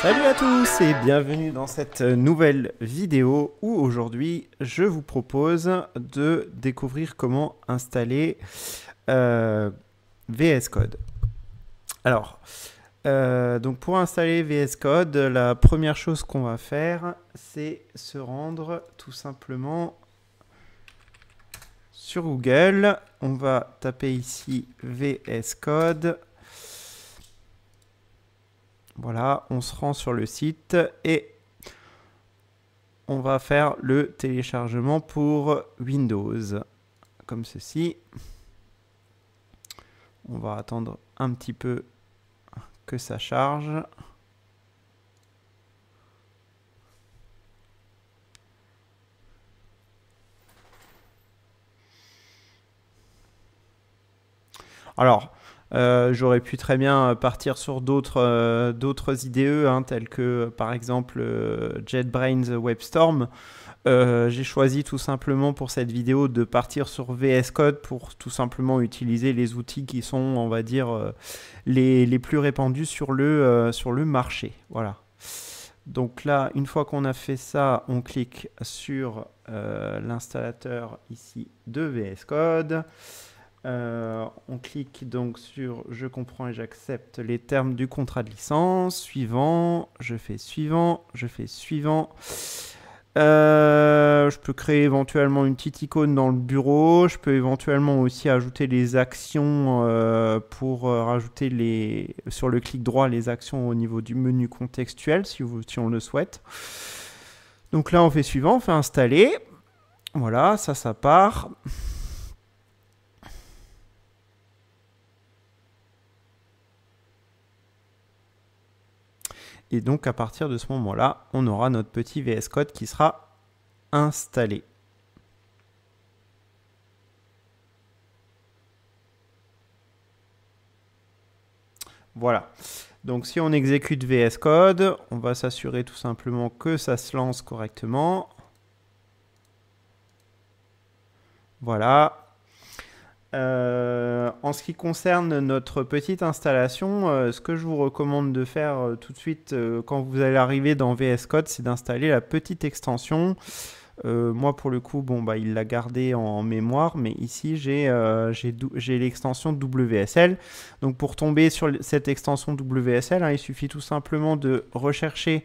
Salut à tous et bienvenue dans cette nouvelle vidéo où aujourd'hui je vous propose de découvrir comment installer VS Code. Alors, donc pour installer VS Code, la première chose qu'on va faire, c'est se rendre tout simplement sur Google. On va taper ici VS Code. Voilà, on se rend sur le site et on va faire le téléchargement pour Windows, comme ceci. On va attendre un petit peu que ça charge. Alors, j'aurais pu très bien partir sur d'autres IDE, hein, tels que par exemple JetBrains WebStorm. J'ai choisi tout simplement pour cette vidéo de partir sur VS Code pour tout simplement utiliser les outils qui sont, on va dire, les plus répandus sur le marché. Voilà. Donc là, une fois qu'on a fait ça, on clique sur l'installateur ici de VS Code. On clique donc sur je comprends et j'accepte les termes du contrat de licence. Suivant, je fais suivant, je fais suivant. Je peux créer éventuellement une petite icône dans le bureau. Je peux éventuellement aussi ajouter les actions pour rajouter sur le clic droit les actions au niveau du menu contextuel si on le souhaite. Donc là on fait suivant, on fait installer. Voilà, ça part. Et donc à partir de ce moment-là, on aura notre petit VS Code qui sera installé. Voilà. Donc si on exécute VS Code, on va s'assurer tout simplement que ça se lance correctement. Voilà. En ce qui concerne notre petite installation, ce que je vous recommande de faire tout de suite quand vous allez arriver dans VS Code, c'est d'installer la petite extension. Moi, pour le coup, bon, bah, il l'a gardé en mémoire, mais ici, j'ai l'extension WSL. Donc, pour tomber sur cette extension WSL, hein, il suffit tout simplement de rechercher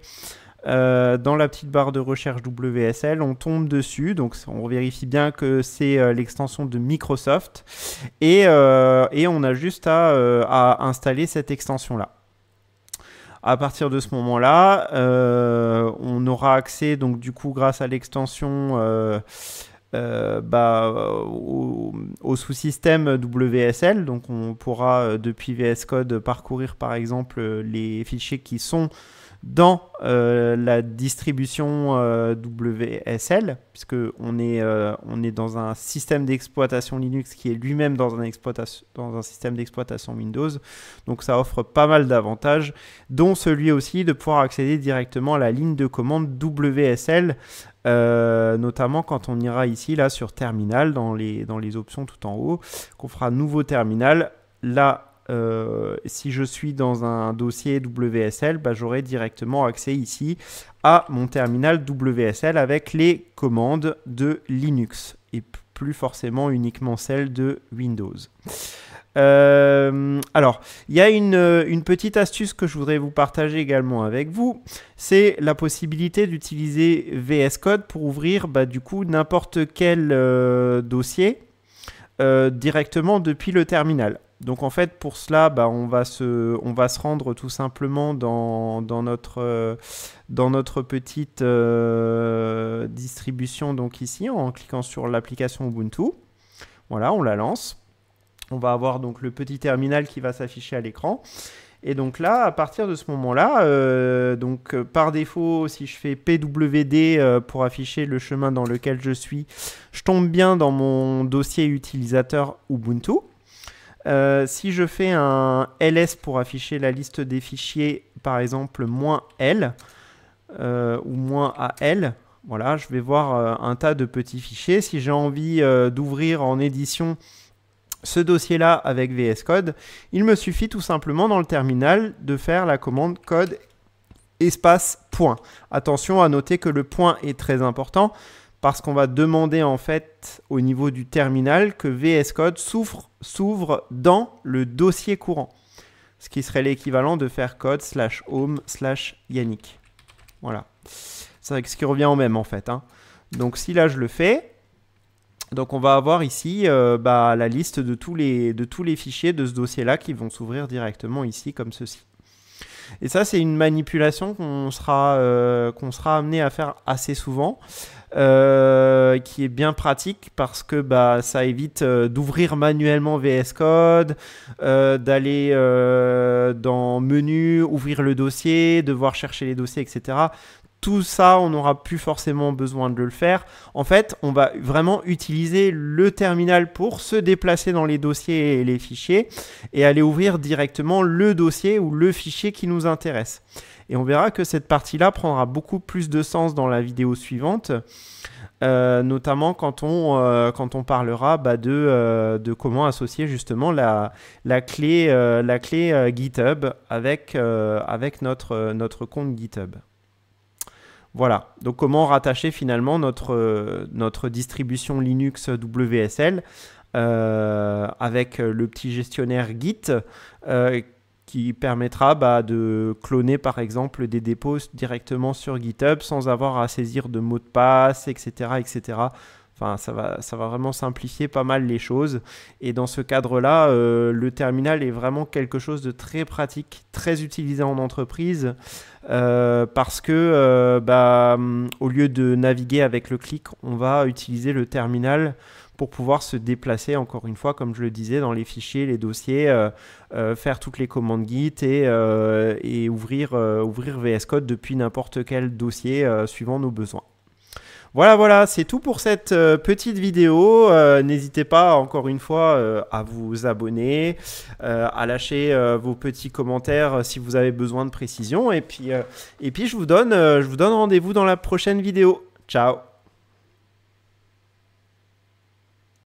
dans la petite barre de recherche WSL, on tombe dessus, donc on vérifie bien que c'est l'extension de Microsoft et on a juste à installer cette extension là. À partir de ce moment-là, on aura accès donc du coup grâce à l'extension au sous-système WSL, donc on pourra depuis VS Code parcourir par exemple les fichiers qui sont dans la distribution WSL, puisque on est dans un système d'exploitation Linux qui est lui-même dans un système d'exploitation Windows. Donc ça offre pas mal d'avantages, dont celui aussi de pouvoir accéder directement à la ligne de commande WSL, notamment quand on ira ici là sur terminal dans les options tout en haut, qu'on fera nouveau terminal. Là, si je suis dans un dossier WSL, bah, j'aurai directement accès ici à mon terminal WSL avec les commandes de Linux et plus forcément uniquement celles de Windows. Alors, il y a une petite astuce que je voudrais vous partager également avec vous, c'est la possibilité d'utiliser VS Code pour ouvrir du coup n'importe quel dossier directement depuis le terminal. Donc en fait pour cela on va se rendre tout simplement dans notre petite distribution, donc ici en cliquant sur l'application Ubuntu. Voilà, on la lance. On va avoir donc le petit terminal qui va s'afficher à l'écran. Et donc là, à partir de ce moment-là, par défaut, si je fais PWD pour afficher le chemin dans lequel je suis, je tombe bien dans mon dossier utilisateur Ubuntu. Si je fais un ls pour afficher la liste des fichiers, par exemple -l ou -al, voilà, je vais voir un tas de petits fichiers. Si j'ai envie d'ouvrir en édition ce dossier-là avec VS Code, il me suffit tout simplement dans le terminal de faire la commande code espace point. Attention à noter que le point est très important parce qu'on va demander en fait au niveau du terminal que VS Code s'ouvre dans le dossier courant. Ce qui serait l'équivalent de faire code /home/Yannick. Voilà. C'est ce qui revient au même en fait. Hein. Donc si là je le fais, donc on va avoir ici la liste de tous les fichiers de ce dossier-là qui vont s'ouvrir directement ici comme ceci. Et ça, c'est une manipulation qu'on sera amené à faire assez souvent, qui est bien pratique parce que ça évite d'ouvrir manuellement VS Code, d'aller dans menu, ouvrir le dossier, devoir chercher les dossiers, etc. Tout ça, on n'aura plus forcément besoin de le faire. En fait, on va vraiment utiliser le terminal pour se déplacer dans les dossiers et les fichiers et aller ouvrir directement le dossier ou le fichier qui nous intéresse. Et on verra que cette partie-là prendra beaucoup plus de sens dans la vidéo suivante, notamment quand on parlera de comment associer justement la clé GitHub avec notre compte GitHub. Voilà, donc comment rattacher finalement notre distribution Linux WSL avec le petit gestionnaire Git qui permettra de cloner par exemple des dépôts directement sur GitHub sans avoir à saisir de mots de passe, etc. etc. Enfin, ça va vraiment simplifier pas mal les choses. Et dans ce cadre-là, le terminal est vraiment quelque chose de très pratique, très utilisé en entreprise. Parce que au lieu de naviguer avec le clic, on va utiliser le terminal pour pouvoir se déplacer, encore une fois, comme je le disais, dans les fichiers, les dossiers, faire toutes les commandes Git et ouvrir VS Code depuis n'importe quel dossier suivant nos besoins. Voilà, c'est tout pour cette petite vidéo. N'hésitez pas, encore une fois, à vous abonner, à lâcher vos petits commentaires si vous avez besoin de précision. Et puis je vous donne rendez-vous dans la prochaine vidéo. Ciao!